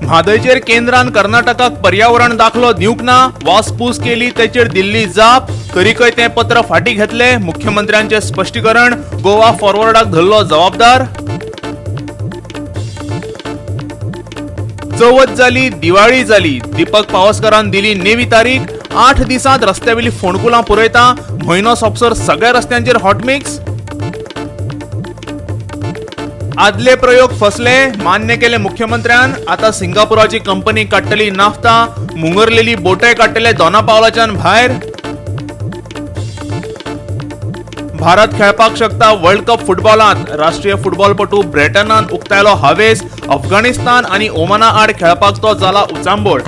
म्हादयचेर केंद्रान कर्नाटकाक पर्यावरण दाखलो दिवंक ना, वासपूस केली तेचेर दिल्ली जाप, तरीकय तें पत्र फाटीं घेतले, मुख्यमंत्र्यांचे स्पश्टीकरण, गोवा फॉरवर्डाक धरलो जबाबदार. चवथ जाली, दिवाळी जाली, दीपक पावसकारान दिली नेवी तारीख, 8 दिसांत रस्त्यावेली फोंडकुलां पुरयता, म्हयनो सोंपसर सगळ्या रस्त्यांचेर हॉटमिक्स. आदले प्रयोग फसले, मान्य केले मुख्यमंत्र्यान, आता सिंगापुराची कंपनी काडटली नाफ्ता, मुंगरलेली बोटय काडटले दोना पावलाच्यान भायर. भारत खेळपाक शकता वर्ल्ड कप फुटबॉलांत, राष्ट्रीय फुटबॉलपटू ब्रिटनान उक्तायलो हावेस, अफगाणिस्तान आनी ओमाना आड खेळपाक तो जाला उचांबोळ.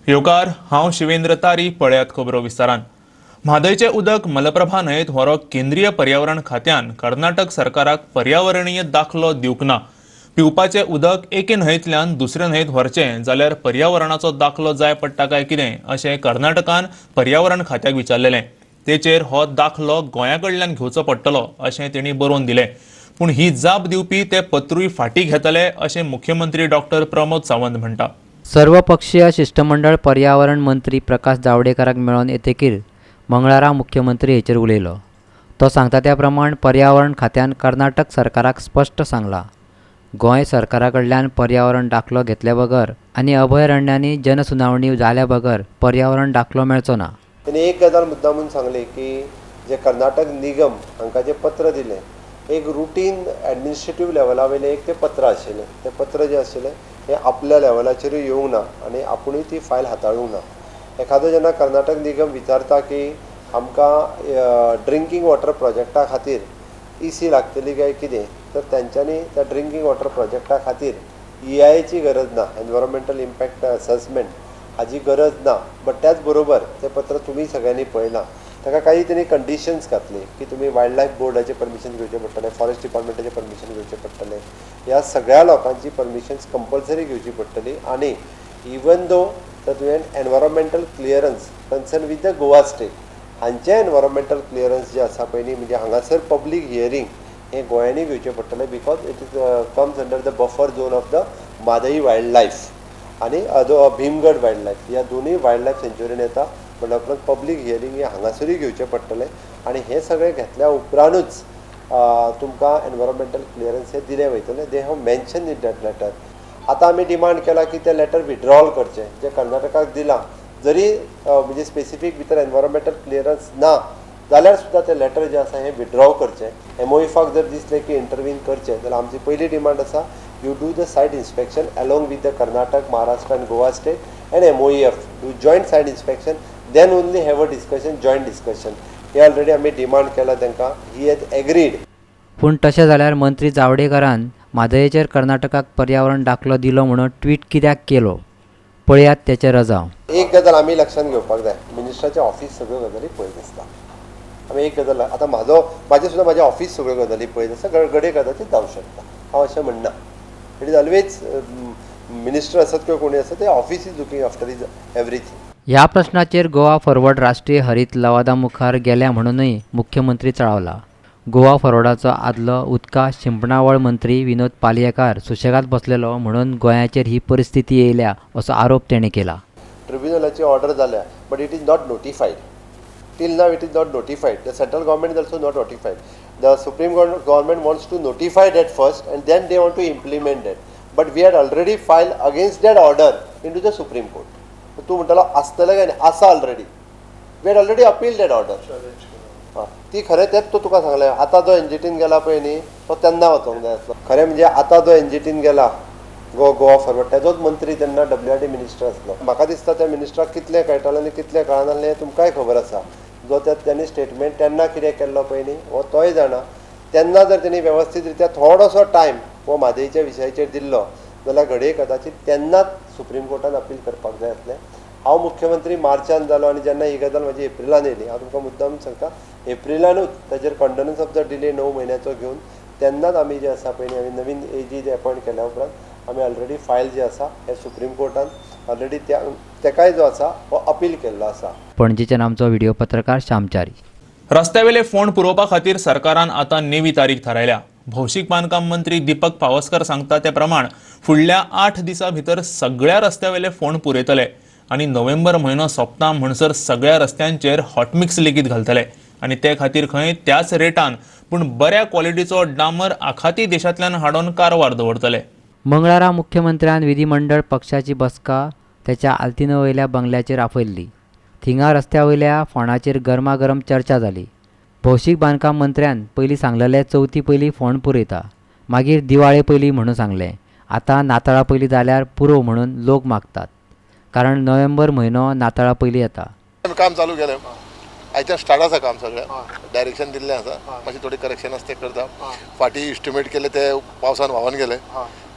येवकार, हांव शिवेंद्र तारी. पळयात खबरो विस्तारान. म्हादयचे उदक मलप्रभा न्हंयेत व्हरप केंद्रीय पर्यावरण खात्यान कर्नाटक सरकाराक पर्यावरणीय दाखलो दिवंक ना. पिवपाचे उदक एके न्हंयेंतल्यान दुसरे न्हंयेत व्हरचें जाल्यार पर्यावरणाचो दाखलो जाय पडटा काय कितें अशें कर्नाटकान पर्यावरण खात्याक विचारलेलें. तेचेर हो दाखलो गोंयाकडल्यान घेवचो पडटलो अशें तेणी बरोवन दिलें. पूण ही जाप दिवपी ते पत्रूय फाटीं घेतले अशें मुख्यमंत्री डॉक्टर प्रमोद सावंत म्हणटा. सर्वपक्षीय शिष्टमंडळ पर्यावरण मंत्री प्रकाश जावडेकराक मेळोन येतकीर मंगळारा मुख्यमंत्री हेचेर उलयलो. तो सांगता त्या प्रमाण पर्यावरण खात्यान कर्नाटक सरकाराक स्पश्ट सांगला, गोंय सरकारा कडल्यान पर्यावरण दाखलो घेतल्या बगर आनी अभयारण्यांनी जनसुनावणी जाल्या बगर पर्यावरण दाखलो मेळचो ना. त्यांनी एक गजाल मुद्दामून सांगली की जे कर्नाटक निगम हांकां जे पत्र दिलें, एक रुटीन एडमिनिस्ट्रेटिव्ह लेवला वयलें एक तें पत्र आशिल्लें. तें पत्र जें आशिल्लें हें आपल्या लेवलाचेरूय येवंक ना आनी आपुणूय ती फायल हाताळूंक ना. एखादो जेन्ना कर्नाटक निगम विचारता की आमकां ड्रिंकींग वॉटर प्रोजेक्टा खातीर EC लागतली काय कितें, तर तेंच्यांनी त्या ड्रिंकींग वॉटर प्रोजेक्टा खातीर EIAची गरज ना, एनवायरमेंटल इम्पॅक्ट असेसमेंट हाची गरज ना. बट त्याच बरोबर तें पत्र तुमी सगळ्यांनी पळयलां. ताका काही तेणी कंडिशन्स घातली की तुमी वायल्ड लायफ बोर्डाचें परमिशन घेवचें पडटलें, फॉरेस्ट डिपार्टमेंटाचें परमिशन घेवचें पडटलें, ह्या सगळ्या लोकांची परमिशन्स कंपल्सरी घेवची पडटली. आनी इवन दो तर तुवें environmental clearance concern with the Goa state हांचें एनवायरमेंटल क्लियरन्स जे आसा पयलीं म्हणजे हांगासर पब्लीक हियरींग हें गोंयांनी घेवचें पडटलें, because it is comes under the buffer zone of the मादई wild life आनी भीमगड वायल्ड लायफ, ह्या दोनूय वायल्ड लायफ सेंच्युरीन येता. म्हणल्यार पब्लीक हियरींग हें हांगासरूय घेवचें पडटलें आनी हें सगळें घेतल्या उपरांतूच तुमकां एनवायरमेंटल क्लियरन्स हे दिले वयतले. They have mention in that letter. आतां आमी डिमांड केला की तें लेटर विड्रॉल करचें जें कर्नाटकाक दिलां, जरी म्हणजे स्पेसिफीक भितर एनवायरमेंटल क्लियरन्स ना जाल्यार सुद्दां तें लेटर जें आसा हें विड्रॉ करचें. MOEFाक जर दिसलें की इंटरवीन करचें जाल्यार आमची पयली डिमांड आसा, you do the site inspection along with the Karnataka, Maharashtra आनी Goa state and MOEF do joint site inspection, then only have a discussion, joint discussion. हे ऑलरेडी आमी डिमांड केला तांकां, ही हॅज एग्रीड. पूण तशें जाल्यार मंत्री जावडेकरान म्हादयचेर कर्नाटकाक पर्यावरण दाखलो दिलो म्हणून ट्वीट कित्याक केलो, पळयात तेचे रजाव. एक गजाल आमी लक्षांत घेवपाक जाय, मिनिस्टराचें ऑफिस सगळ्यो गजाली पळयत आसता. आमी एक गजाल आतां म्हाजें सुद्दां म्हाजें ऑफिस सगळ्यो गजाली पळयत आसा, गडगडे कदाचित जावं शकता, हांव अशें म्हणना. इट इज ऑलवेज मिनिस्टर आसत किंवा कोणी आसत, ते office is looking after is everything. ह्या प्रश्नाचेर गोवा फॉरवर्ड राष्ट्रीय हरीत लवादा मुखार गेल्या म्हणूनय मुख्यमंत्री चळावला. गोवा फॉरवर्डाचो आदलो उदका शिंपणावळ मंत्री विनोद पालयेकार सुशेगाद बसलेलो म्हणून गोंयाचेर ही परिस्थिती येयल्या असो आरोप तेणें केला. ट्रिब्युनलाची ऑर्डर जाल्या, but it is not notified. Till now it is not notified. The central government is also not notified. The supreme government wants to notify that first and then they want to implement that. But we had already file against that order in to the supreme court. तूं म्हणटालो आसतलें काय न्ही, आसा already. We had already appeal that order. ती खरें तेंच तो तुका सांगलें. आतां जो एनजीटीन गेला पळय न्ही, तो तेन्ना वचोंक जाय आसलो. खरें म्हणजे आतां जो एनजीटीन गेला गोवा फॉरवर्ड, तेजोच मंत्री तेन्ना WRD मिनिस्टर आसलो. म्हाका दिसता त्या मिनिस्टराक कितलें कळटालें आनी कितलें कळनासलें हें तुमकांय खबर आसा. जो त्यांनी स्टेटमेंट तेन्ना कितें केल्लो पळय न्ही, हो तोय जाणा. तेन्ना जर तेणी वेवस्थीत रित्या थोडोसो टायम हो म्हादयच्या विशयाचेर दिल्लो जाल्यार घडये कदाचित तेन्नाच सुप्रीम कोर्टान अपील करपाक जाय आसलें. हांव मुख्यमंत्री मार्चान जालो आनी जेन्ना ही गजाल म्हाजी एप्रिलान येयली, हांव तुमकां मुद्दाम सांगता, एप्रिलानूच ताजेर कंडोलन्स ऑफ द डिले 9 म्हयन्याचो घेवन तेन्नाच आमी जे आसा पळय न्ही, आमी नवीन AG जे अपॉयंट केल्या उपरांत आमी ऑलरेडी फायल जी आसा हे सुप्रीम कोर्टान ऑलरेडी तेकाय जो आसा हो अपील केल्लो आसा. पणजेच्यान आमचो व्हिडिओ पत्रकार श्यामचारी. रस्त्यावेले फोंड पुरोवपा खातीर सरकारान आतां नेवी तारीख थारायल्या. भौशीक बांदकाम मंत्री दीपक पावसकर सांगता ते प्रमाण फुडल्या 8 दिसां भितर सगळ्या रस्त्यावेले फोंड पुरयतले आणि नोव्हेंबर म्हयनो सोंपता म्हणसर सगळ्या रस्त्यांचेर हॉटमिक्स लेगीत घालतले आणि ते खातीर खंय त्याच रेटान पूण बऱ्या क्वॉलिटीचो डामर आखाती देशांतल्यान हाडून कारवार दवरतले. मंगळारा मुख्यमंत्र्यान विधिमंडळ पक्षाची बसका त्याच्या आल्तिनवयल्या बंगल्याचेर आपयल्ली. थिंगा रस्त्यावयल्या फोंडाचेर गरमागरम चर्चा जाली. भौशीक बांदकाम मंत्र्यान पयलीं सांगलेले चवथी पयलीं फोंड पुरयता, मागीर दिवाळे पयलीं म्हणून सांगलें. आतां नाताळा पयलीं जाल्यार पुरो म्हणून लोक मागतात, कारण नोव्हेंबर म्हयनो नाताळा पयलीं येता. काम चालू केलें. आयच्या स्टार्ट आसा काम सगळें. डायरेक्शन दिल्लें आसा. मातशें थोडी करेक्शन आसा ते करता. फाटीं इस्टिमेट केले ते पावसान व्हांवन गेले.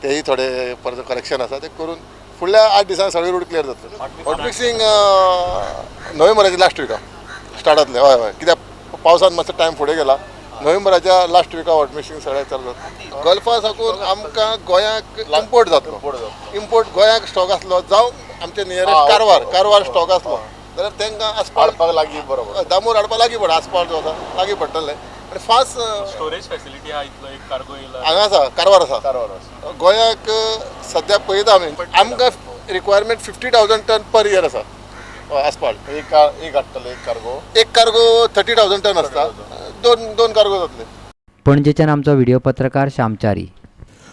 तेही थोडे परत करेक्शन आसा ते करून फुडल्या 8 दिसांनी सगळे रोड क्लियर जातले. हॉट मिक्सिंग नोव्हेंबराच्या लास्ट विका स्टार्ट जातले. हय हय, कित्याक पावसान मातसो टायम फुडें गेला. नोव्हेंबराच्या लास्ट विका हॉट मिक्सिंग सगळें चालू जाता. गल्फा साकून आमकां गोंयाक इम्पोर्ट जातलो. इम्पोर्ट गोंयाक स्टॉक आसलो जावं आमचे नियरेस्ट कारवार स्टॉक आसलो जाल्यार तांकां आसपाक लागीं बरोबर दामोर हाडपाक लागीं पडटा. आसपाक जो आसा लागीं पडटलें आनी फास्ट स्टोरेज फॅसिलिटी आहा इतलो एक कार्गो येयला हांगा आसा कारवार आसा. गोंयाक सद्या पळयता आमी आमकां रिक्वायरमेंट 50,000 टन पर इयर आसा आसपाल्ट. एक हाडटले एक कार्गो 30,000 टन आसता. दोन कार्गो जातले. पणजेच्यान आमचो व्हिडिओ पत्रकार श्यामचारी.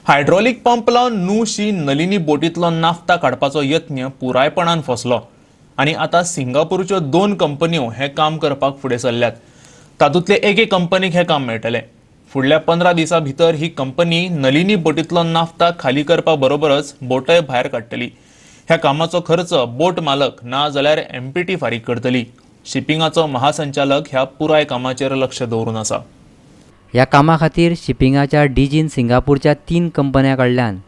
हायड्रॉलिक पंप लावन नुशी नलिनी बोटींतलो नाफ्ता काडपाचो यत्न पुरायपणान फसलो आणि आता सिंगापूरच्यो 2 कंपन्यो हे काम करपाक फुडें सरल्यात. तातूंतले एके कंपनीक हे काम मेळटलें. फुडल्या 15 दिसां भितर ही कंपनी नलिनी बोटींतलो नाफ्ता खाली करपा बरोबरच बोटय भायर काडटली. ह्या कामाचो खर्च बोट मालक ना जाल्यार MPT फारीक करतली. शिपिंगाचो महासंचालक ह्या पुराय कामाचेर लक्ष दवरून आसा. ह्या कामा खातीर शिपिंगाच्या डीजीन सिंगापूरच्या 3 कंपन्यां कडल्यान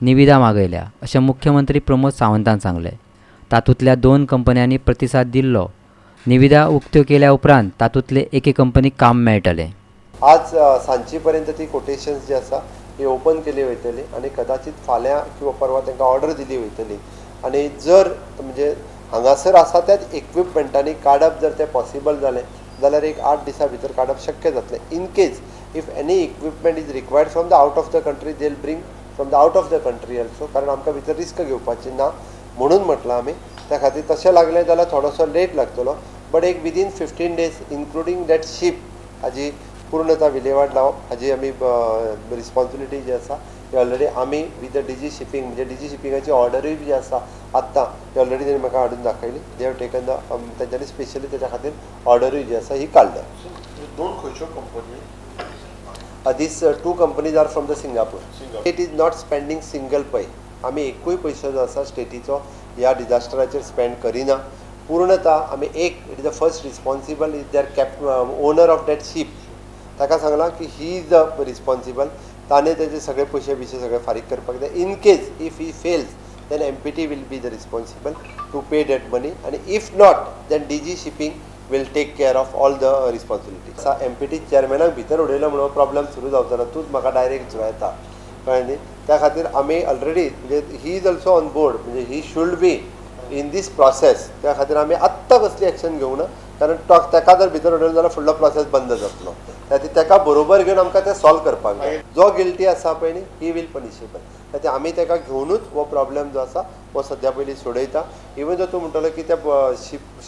निविदा मागयल्या अशें मुख्यमंत्री प्रमोद सावंतान सांगलें. तातूंतल्या 2 कंपन्यांनी प्रतिसाद दिल्लो. निविदा उक्त्यो केल्या उपरांत तातूंतले एके कंपनीक काम मेळटलें. आज सांची पर्यंत ती कोटेशन्स जी आसा ही ओपन केली वयतली आणि कदाचित फाल्यां किंवा परवा तांकां ऑर्डर दिली वयतली. आणि जर म्हणजे हांगासर आसा त्याच इक्विपमेंटांनी काडप जर ते पॉसिबल जालें जाल्यार एक 8 दिसां भितर काडप शक्य जातलें. In case if any equipment is required from the out of the country they will bring from the out of the country also, कारण आमकां भितर रिस्क घेवपाची ना म्हणून म्हटलां आमी. त्या खातीर तशें लागलें जाल्यार थोडोसो लेट लागतलो. बट एक within 15 days including that ship हाजी पूर्णता विलेवाट लावप हाजी आमी रिस्पॉन्सिबिलिटी जी आसा ती ऑलरेडी आमी विथ द DG शिपिंग म्हणजे DG शिपिंगाची ऑर्डरूय जी आसा आत्तां ती ऑलरेडी तेणी म्हाका हाडून दाखयली. दे हॅव टेकन द तेंच्यांनी स्पेशली तेच्या खातीर ऑर्डरूय जी आसा ही काडल्या. 2 खंयच्यो company? These 2 companies are from the Singapore. It is not spending single पै. आमी एकूय पयसो जो आसा स्टेटीचो ह्या डिजास्टराचेर स्पेंड करिना. पूर्णता आमी एक it is the first responsible is their owner of that ship. ताका सांगलां की ही इज द रिस्पॉन्सिबल. ताणें तेजे सगळे पयशे सगळे फारीक करपाक जाय. In case if he fails then MPT will be the responsible to pay that money आणि if not then DG shipping will take care of all the responsibility. MPT चेअरमॅनाक भितर उडयलो म्हणून प्रॉब्लेम सुरू जावचो तूच म्हाका डायरेक्ट येता कळ्ळें न्ही. त्या खातीर आमी ऑलरेडी म्हणजे he is also on board म्हणजे he should be in this process. त्या खातीर आमी आत्तां कसली एक्शन घेवना, कारण ताका जर भितर उडयलो जाल्यार फुडलो प्रोसेस बंद जातलो. त्याखातीर ताका बरोबर घेवन आमकां तें सॉल्व करपाक जाय. जो गिल्टी आसा पळय न्ही ही वील पनिशेबल. त्याखातीर आमी ताका घेवनूच हो प्रॉब्लेम जो आसा हो सद्या पयलीं सोडयता. इवन जो तूं म्हणटलो की त्या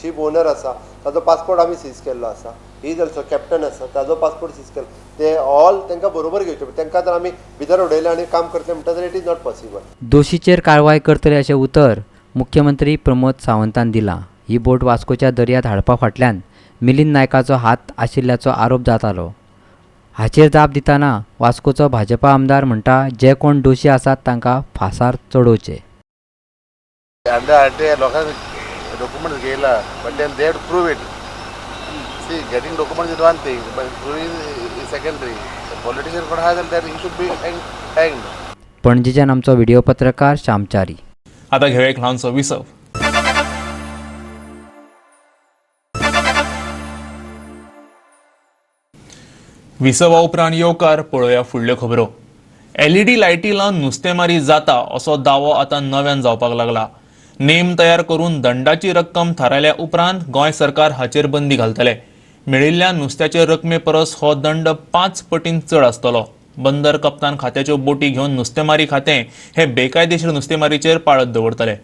शीप ओनर आसा ताजो पासपोर्ट आमी सीज केल्लो आसा. ही इज ऑल्सो कॅप्टन आसा ताजो पासपोर्ट सीज केलो. ते ऑल तांकां बरोबर घेवचे पडटा. तांकां जर आमी भितर उडयलें आनी काम करतले म्हणटा जाल्यार इट इज नॉट पॉसिबल. दोशीचेर कारवाय करतले अशें उतर मुख्यमंत्री प्रमोद सावंतान दिलां. ही बोट वास्कोच्या दर्यांत हाडपा फाटल्यान मिलिंद नायकाचो हात आशिल्ल्याचो आरोप जातालो. हाचेर जाप दितना वास्कोचो भाजपा आमदार म्हणटा जे कोण दोशी आसात तांकां फासार चडोवचे. लोकांनी डॉक्युमेंट्स घेयला but then they have to prove it. See getting documents is one thing but proving is secondary. Politician कोण आहा जाल्यार ही शूड बी हँग्ड. पणजेच्यान आमचो व्हिडिओ पत्रकार श्यामचारी. आता घेऊया एक ल्हानसो विसव. विसवा उपरांत येवकार पळोवया फुडल्यो खबरो. LED लायटी लावन नुस्तेमारी जाता असो दावो आतां नव्यान जावपाक लागला. नेम तयार करून दंडाची रक्कम थारायल्या उपरांत गोंय सरकार हाचेर बंदी घालतले. मेळिल्ल्या नुस्त्याचे रकमे परस हो दंड 5 पटीन चड आसतलो. बंदर कप्तान खात्याच्यो बोटी घेवन नुस्तेमारी खातें हे बेकायदेशीर नुस्तेमारीचेर पाळत दवरतले.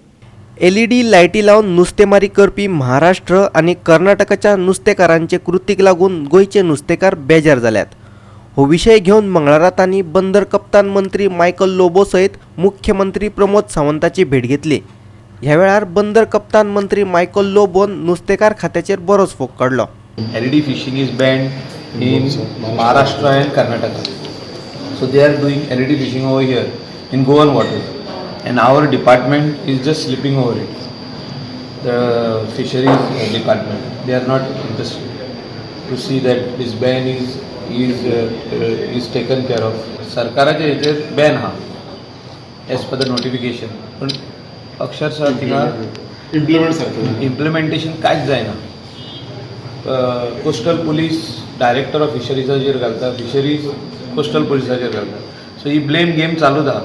LED लायटी लावन नुस्तेमारी करपी महाराष्ट्र आणि कर्नाटकाच्या नुस्तेकारांचे कृतीक लागून गोंयचे नुस्तेकार बेजार जाल्यात. हो विशय घेवन मंगळारा तांणी बंदर कप्तान मंत्री मायकल लोबो सयत मुख्यमंत्री प्रमोद सावंताची भेट घेतली. ह्या वेळार बंदर कप्तान मंत्री मायकल लोबोन नुस्तेकार खात्याचेर बरोच फोग काडलो. LED fishing is banned in Maharashtra and Karnataka. So they are doing LED fishing over here in Goan waters, and our department is just slipping over it. The fisheries department, they are not interested to see that this ban is taken care of. सरकाराचे हेचेर ban हा as per the notification, पण अक्षरशः तिका implementation कांयच जायना. Coastal police director of फिशरीजाचेर घालता, fisheries coastal पुलिसाचेर घालता. So ही blame game चालू आहा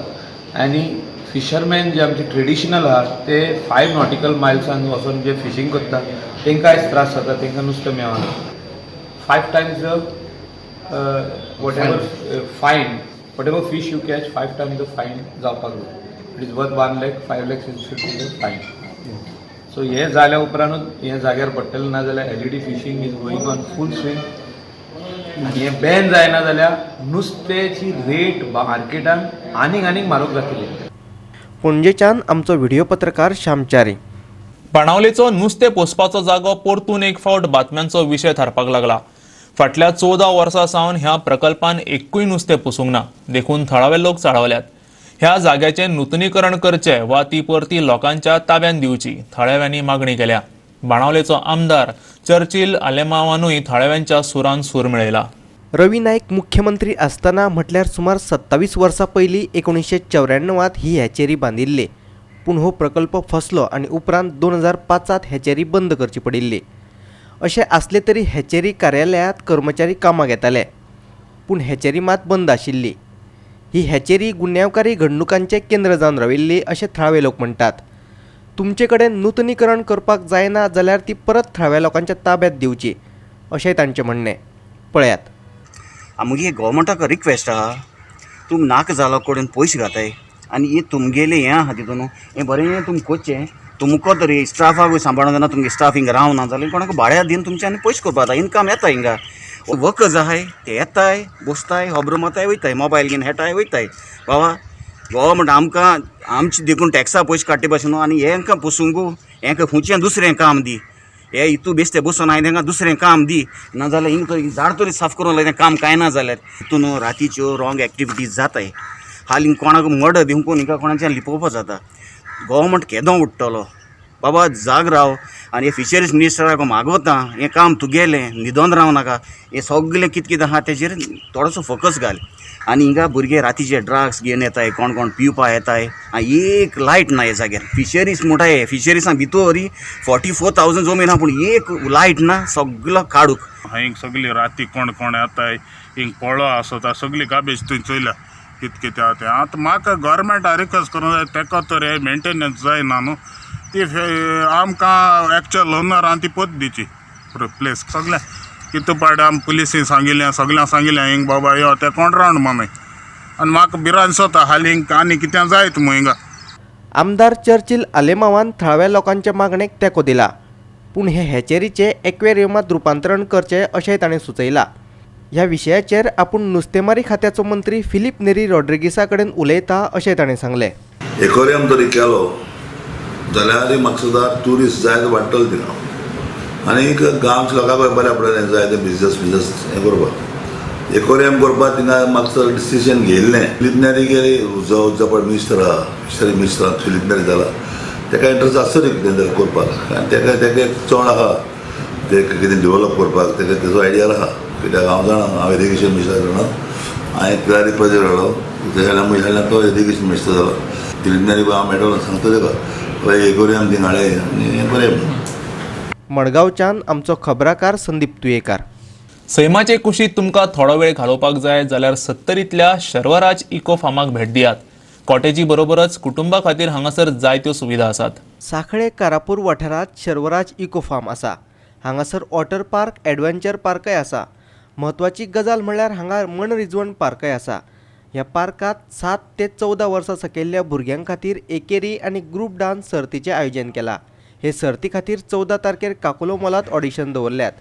आनी फिशरमॅन जे आमचे ट्रेडिशनल आहा ते 5 नॉटिकल मायल्सान वचून जे फिशींग करता तांकां आयज त्रास जाता, तांकां नुस्तें मेळना. 5 times the whatever fish you catch, 5 times the fine जावपाक जाय. It is worth 1 lakh, 5 lakhs should be the fine. So हे जाल्या उपरांतूच हे जाग्यार पडटलें, ना जाल्यार LED fishing is going on full swing. आनी हें बॅन जायना जाल्यार नुस्त्याची रेट मार्केटान आनीक म्हारग जातली. पणजेच्यान आमचो व्हिडिओ पत्रकार श्यामचारी. बाणावलेचो नुस्तें पोसपाचो जागो परतून एक फावट बातम्यांचो विशय थारपाक लागला. फाटल्या 14 वर्सां सावन ह्या प्रकल्पान एकूय नुस्तें पोसूंक ना, देखून थळावे लोक चाळवल्यात. ह्या जाग्याचें नूतनीकरण करचें वा ती परती लोकांच्या ताब्यात दिवची थळाव्यांनी मागणी केल्या. बाणावलेचो आमदार चर्चिल आलेमावानूय थळाव्यांच्या सुरान सूर मेळयला. रवी नाईक मुख्यमंत्री आसतना म्हटल्यार सुमार 27 वर्सां पयलीं 1994 ही हॅचेरी बांदिल्ली. पूण हो प्रकल्प फसलो आनी उपरांत 2005 हॅचेरी बंद करची पडिल्ली. अशें आसले तरी हॅचेरी कार्यालयांत कर्मचारी कामाक येताले, पूण हॅचेरी मात बंद आशिल्ली. ही हॅचेरी गुन्यांवकारी घडणुकांचें केंद्र जावन राविल्ली अशें थळावे लोक म्हणटात. तुमचे कडेन नूतनीकरण करपाक जायना जाल्यार ती परत थळाव्या लोकांच्या ताब्यांत दिवची अशेंय तांचें म्हणणें. पळयात. आमगे गव्हर्मेंटाक रिक्वेस्ट आहा, तुम नाक जालो कडेन पयशे घाताय आनी हे तुमगेले हें आहा तितून हें बरें तुम कोचें तुमको तरी स्टाफाक सांबाळून जायना, तुमगे स्टाफ हिंगा रावना जाल्यार कोणाक भाड्या दिन तुमचे आनी पयशे करपा जाता. इनकम येता हिंगा, वर्कर्स आहाय ते येताय बसताय होबरो माताय वयताय, मोबायल घेवन हेटाय वयताय. बाबा गव्हर्मेंट आमकां आमचे देखून टॅक्सा पयशे काडटे भाशेन न्हू, आनी हेंकां पसूंक हेंकां खुंयचें दुसरें काम दी. हे हितू बेश्टे बसून हांवें तांकां दुसरें काम दी, नाजाल्यार हिंग तरी झाड तरी साफ करून लायलें काम कांय ना जाल्यार. हितून रातीच्यो रॉंग एक्टिविटीज जाताय. हाल हिंग कोणाक मर्डर दिवंक हिंका कोणाच्यान लिपोवपा जाता. गव्हर्मेंट केदो उठ्ठलो बाबा जाग राव. आनी हे फिशरीज मिनिस्टराक मागवता हें काम तुगेलें न्हिदोन राव नाका. हें सगळें कितें कितें आहा तेजेर थोडोसो फोकस घाल. आनी हिंगा भुरगे रातीचे ड्रग्स घेवन येताय, कोण कोण पिवपा येताय. एक लायट ना हे जाग्यार. फिशरीज म्हणटाय फिशरीसां भितर 44,000 जमीन आहा, पूण एक लायट ना, सगळो काडूक. हिंग सगळी राती कोण कोण येताय, हिंग पळो आसता, सगळी गार्बेज थंय चोयला कितें कितें आहा तें. आतां म्हाका गव्हर्मेंटा रिक्वेस्ट करूंक जाय, तेका तर हे मेंटेनन्स जायना न्हू. ती आमकां एक्चुअल ओनरान ती पत दिवची प्लेस. सगळें कितें पाडे आमी पुलिसीन सांगिल्लें, सगळ्यांक सांगिल्लें हिंग बाबा यो ते कोण रावंड मामे. आनी म्हाका भिरांत दिसता हालीं हिंग आनी कितें जायत मू हिंगा. आमदार चर्चिल आलेमावान थळाव्या लोकांच्या मागणेक तेंको दिला, पूण हे हॅचेरीचें एक्वेरियमांत रुपांतरण करचें अशेंय ताणें सुचयलां. ह्या विशयाचेर आपूण नुस्तेमारी खात्याचो मंत्री फिलीप नेरी रॉड्रिगीसा कडेन उलयता अशें ताणें सांगलें. एक्वेरियम जरी केलो जाल्यार म्हाका सुद्दां ट्युरिस्ट जायत वाडटले थिंगा, आनीक गांवच्या लोकांक बऱ्या पडलें जाय ते बिजनस हें करपाक. एक्वेरियम करपाक थिंगा म्हाका डिसिजन घेयल्लें. फिलीप नेरी गेली जो पळय मिनिस्टर आहा, फिशरी मिनिस्टर फिलीप नेरी जाला, ताका इंट्रस्ट आसा न्ही कितें तरी करपाक. आनी ताका एक चोड आहा तें कितें डेवलप करपाक, ताका तेजो आयडिया आहा. कित्याक हांव जाणा, हांव एज्युकेशन मिनिस्टर जाणा, हांवें क्लॅरी प्रोजेक्ट हाडलो, तेच्या म्हयन्यान तो एज्युकेशन मिनिस्टर जालो. फिलीप नेरी हांव मेळटलो सांगता ताका एक्वेरियम थिंग हाडे आनी बरें. मडगांवच्यान आमचो खबराकार संदीप तुयेकार. सैमाचे कुशीत तुमकां थोडो वेळ घालोवपाक जाय जाल्यार 70ल्या शर्वराज इको फार्माक भेट दियात. कॉटेजी बरोबरच कुटुंबा खातीर हांगासर जायत्यो सुविधा आसात. सांखळे कारापूर वाठारांत शर्वराज इको फार्म आसा. हांगासर वॉटर पार्क, एडव्हेंचर पार्कय आसा. म्हत्वाची गजाल म्हणल्यार हांगा मनरिजवण पार्कय आसा. ह्या पार्कात 7 ते 14 वर्सां सकयल्ल्या भुरग्यां खातीर एकेरी आनी ग्रुप डान्स सर्तीचें आयोजन केलां. हे सर्ती खातीर 14 तारखेर काकोलो मॉलात ऑडिशन दवरल्यात.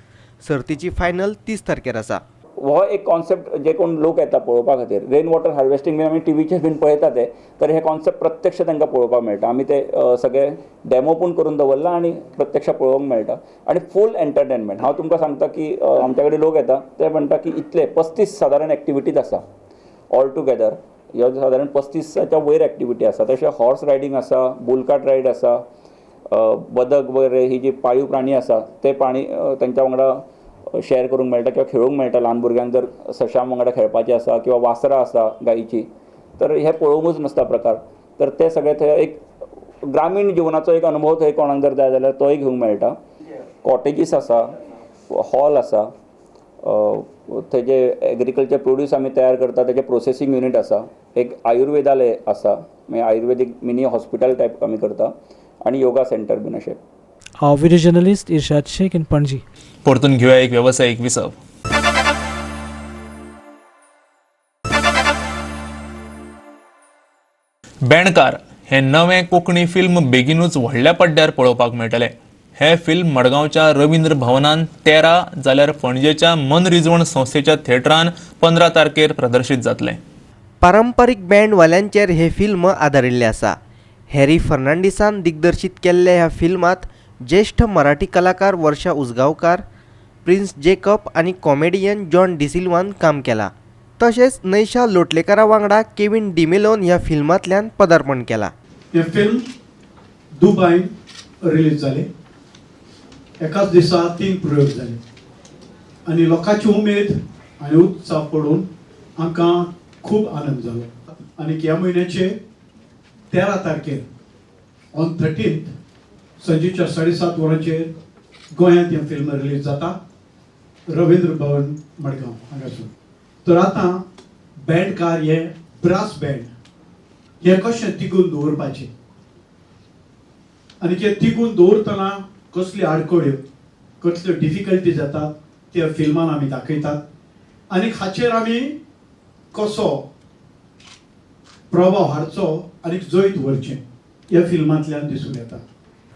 सर्तीची फायनल 30 तारखेर आसा. हो एक कॉन्सेप्ट जे कोण लोक येता पळोवपा खातीर रेन वॉटर हार्वेस्टिंग बीन आमी टीव्हीचेर बीन पळयता ते तर हे कॉन्सेप्ट प्रत्यक्ष तांकां पळोवपाक मेळटा. आमी ते सगळे डेमो पूण करून दवरला आनी प्रत्यक्ष पळोवंक मेळटा आनी फूल एंटरटेनमेंट. हांव तुमकां सांगता की आमच्या कडेन लोक येता ते म्हणटा की इतले 35 सादारण एक्टिविटीज आसा ऑल टुगेदर. ह्यो सादारण 35च्या वयर एक्टिविटी आसा. तशें हॉर्स रायडींग आसा, बुलकार्ट रायड आसा, बदक वगैरे ही जी पाळीव प्राणी आसा ते प्राणी तांच्या वांगडा शेअर करूंक मेळटा किंवा खेळूंक मेळटा. ल्हान भुरग्यांक जर सशां वांगडा खेळपाचें आसा किंवा वासरां आसा गायीची तर हे पळोवंकूच नासता प्रकार. तर ते सगळे थंय एक ग्रामीण जिवनाचो एक अनुभव थंय कोणाक जर जाय जाल्यार तोय घेवंक मेळटा. कॉटेजीस आसा, हॉल आसा, थंय जे एग्रीकल्चर प्रोड्यूस आमी तयार करता तेजे प्रोसेसींग युनीट आसा, एक आयुर्वेदालय आसा म्हणजे आयुर्वेदीक मिनी हॉस्पिटल टायप आमी करता आनी योगा सेंटर बीन अशें. हांव video journalist Irshad Shaikh in Panaji. परतून घेऊया एक व्यावसायिक विसव. बेणकार हे नवे कोंकणी फिल्म बेगीनूच व्हडल्या पड्ड्यार पळोवपाक मेळटले. हे फिल्म मडगांवच्या रवींद्र भवनान 13 जाल्यार पणजेच्या मनरिजवण संस्थेच्या थिएटरान 15 तारखेर प्रदर्शीत जातले. पारंपारीक बँड वाल्यांचेर हे फिल्म आदारिल्लें आसा. हॅरी फर्नांडिसान दिग्दर्शीत केल्ल्या ह्या फिल्मात ज्येष्ठ मराठी कलाकार वर्षा उजगांवकार, प्रिन्स जेकब आनी कॉमेडियन जॉन डिसिल्वान काम केलां. तशेंच नैशा लोटलेकरा वांगडा केविन डिमेलोन ह्या फिल्मांतल्यान पदार्पण केलां. हे फिल्म दुबईन रिलीज जाले. एकाच दिसा 3 प्रयोग जाले आनी लोकांची उमेद आनी उत्साह पळोवन आमकां खूब आनंद जालो. आनी ह्या म्हयन्याचे 13 तारखेर ऑन 13th संजेच्या 7:30 वरांचेर गोंयांत हें फिल्म रिलीज जाता रवींद्र भवन मडगांव हांगासून. तर आतां बँडकार हे ब्रास बँड हे कशें तिगून दवरपाचें आनी ते तिगून दवरतना कसली आडखळ्यो कसल्यो डिफिकल्टीज जातात त्या फिल्मान आमी दाखयतात आनी हाचेर आमी कसो प्रभाव हाडचो आनी जैत व्हरचें ह्या फिल्मांतल्यान दिसून येता.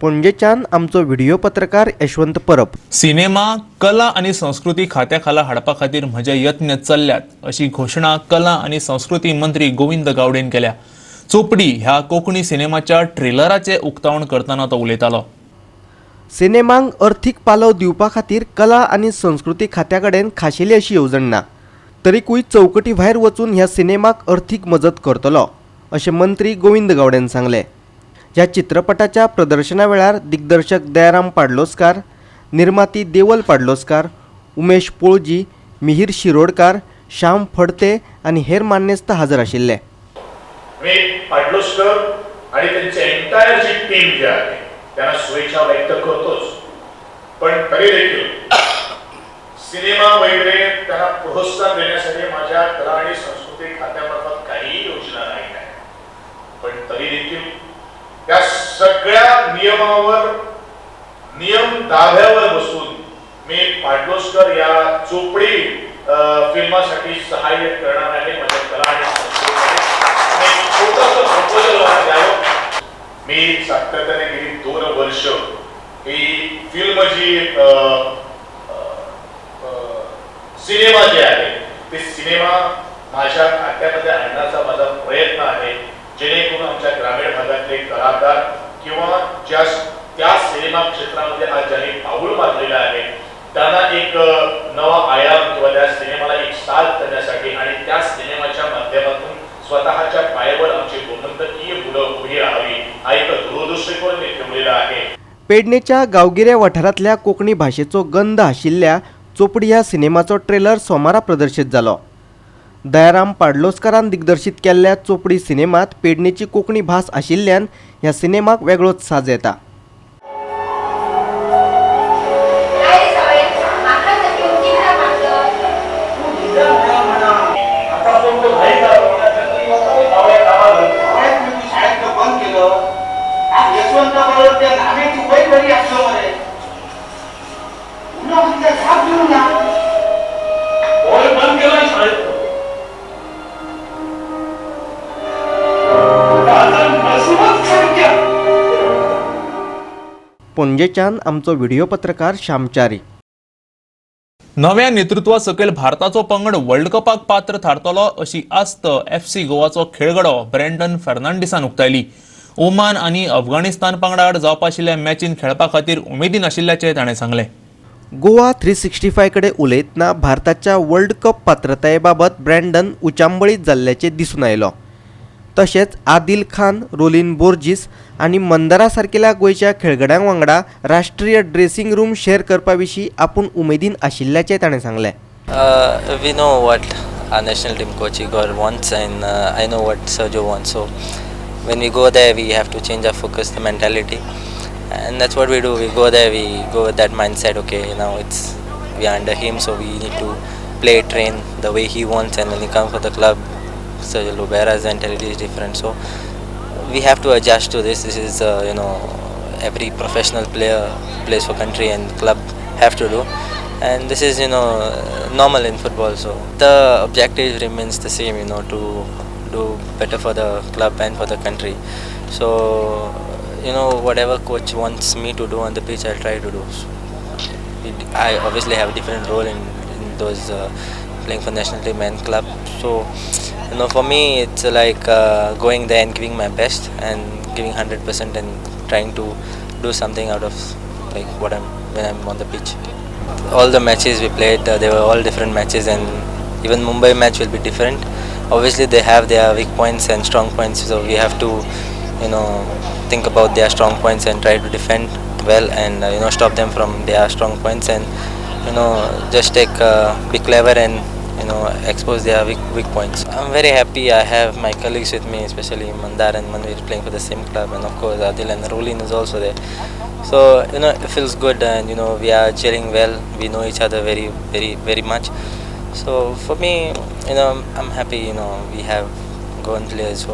पणजेच्यान आमचो व्हिडिओ पत्रकार यशवंत परब. सिनेमा, कला आणि संस्कृती खात्या खाला हाडपा खातीर म्हजे यत्न चल्ल्यात अशी घोषणा कला आणि संस्कृती मंत्री गोविंद गावडेन केल्या. चोपडी ह्या कोंकणी सिनेमाच्या ट्रेलराचे उक्तावण करतना तो उलयतालो. सिनेमांक अर्थीक पालव दिवपा खातीर कला आनी संस्कृती खात्या कडेन खाशेली अशी येवजण ना. तरीकूय चौकटी भायर वचून ह्या सिनेमाक अर्थीक मजत करतलो अशें मंत्री गोविंद गावडेन सांगलें. ह्या चित्रपटाच्या प्रदर्शना वेळार दिग्दर्शक दयाराम पाडलोसकार, निर्माती देवल पाडलोसकार, उमेश पोळजी, मिहीर शिरोडकार, श्याम फडते आनी हेर मान्यस्त हाजर आशिल्ले. पाडलोसकर आणि त्यांची एंटायर जी टीम जी आहे त्यांना शुभेच्छा व्यक्त करतोच. पण तरी देखील सिनेमा वगैरे त्यांना प्रोत्साहन देण्यासाठी माझ्या कला आणि संस्कृती खात्यामार्फत काही योजना नाही. पण तरी देखील त्या सगळ्या नियम दाव्यावर बसून मी पाडलोसकर या चोपडी फिल्मासाठी सहाय्य करणार आहे. माझ्या कला आणि संस्कृती छोटंसं प्रपोजल द्यावं. मी सातत्याने गेली 2 वर्ष ही फिल्म जी सिनेमा जे आहे ते सिनेमा माझ्या खात्यामध्ये आणण्याचा माझा प्रयत्न आहे. जेणेकरून आमच्या ग्रामीण भागातले कलाकार किंवा त्या सिनेमा क्षेत्रामध्ये आज ज्यांनी पाऊल मारलेलं आहे त्यांना एक नवा आयाम किंवा त्या सिनेमाला एक साथ देण्यासाठी आणि त्या सिनेमाच्या माध्यमातून स्वतःच्या पायावर आमची गोमंतकीय मुलं उभी राहावी हा एक दूरदृष्टिकोन मी ठेवलेला आहे. पेडणेच्या गांवगिऱ्या वाठारांतल्या कोंकणी भाशेचो गंध आशिल्ल्या चोपडी ह्या सिनेमाचो ट्रेलर सोमारा प्रदर्शीत जालो. दयाराम पाडलोसकारान दिग्दर्शीत केल्ल्या चोपडी सिनेमात पेडणेची कोंकणी भास आशिल्ल्यान ह्या सिनेमाक वेगळोच साज येता. पणजेच्यान आमचो व्हिडिओ पत्रकार श्यामचारी. नव्या नेतृत्वा सकयल भारताचो पंगड वर्ल्ड कपाक पात्र थारतलो अशी आस्त FC गोवाचो खेळगडो ब्रँडन फर्नांडिसान उक्तायली. ओमान आनी अफगाणिस्तान पंगडाआड जावपा आशिल्ल्या मॅचीन खेळपा खातीर उमेदीन आशिल्ल्याचें ताणें सांगलें. गोवा 365 कडेन उलयतना भारताच्या वर्ल्ड कप पात्रताये ब्रँडन उचांबळीत जाल्ल्याचें दिसून आयलो. तशेंच आदिल खान, रोलिन बोर्जीस आनी मंदारा सारकेल्या गोंयच्या खेळगड्यां वांगडा राष्ट्रीय ड्रेसिंग रूम शेअर करपा विशीं आपूण उमेदीन आशिल्ल्याचें ताणें सांगलें. We know what our national team coach Igor wants, and I know what Sergio wants. So when we go there, we have to change our focus, the mentality, and that's what we do. We go there, we go with that mindset. Okay, now we are under him, so we need to play, train the way he wants. And when he comes for the club, Sergio Lubera's mentality is different. So we have to adjust to this. This is every professional player plays for country and club have to do. And this is normal in football. So the objective remains the same, to do better for the club and for the country. So whatever coach wants me to do on the pitch, I'll try to do. I obviously have a different role in those playing for national team and club. So for me it's like going there and giving my best and giving 100% and trying to do something out of like when I'm on the pitch. All the matches we played, they were all different matches, and even Mumbai match will be different. Obviously they have their weak points and strong points, so we have to think about their strong points and try to defend well and stop them from their strong points, and just be clever and expose their weak points. I'm very happy. I have my colleagues with me, especially Mandar and Manvir playing for the same club, and of course Adil and Rolin is also there. So it feels good, and we are gelling well. We know each other very, very, very much. So for me, I'm happy. We have Goan players who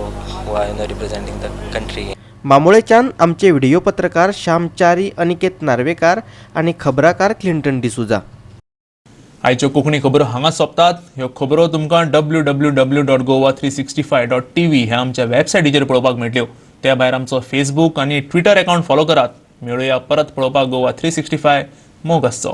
are representing the country. मामोळेच्यान आमचे video पत्रकार श्यामचारी, अनिकेत नार्वेकार आणि खबराकार Clinton D'Souza. आयच्यो Konkani खबरो हांगा सोंपतात. ह्यो खबरो तुमकां www.goa365.tv ह्या आमच्या वेबसायटीचेर पळोवपाक मेळटल्यो. त्या भायर आमचो फेसबूक आनी ट्विटर अकावंट फॉलो करात. मेळुया परत पळोवपाक गोवा 365 मोग आसचो.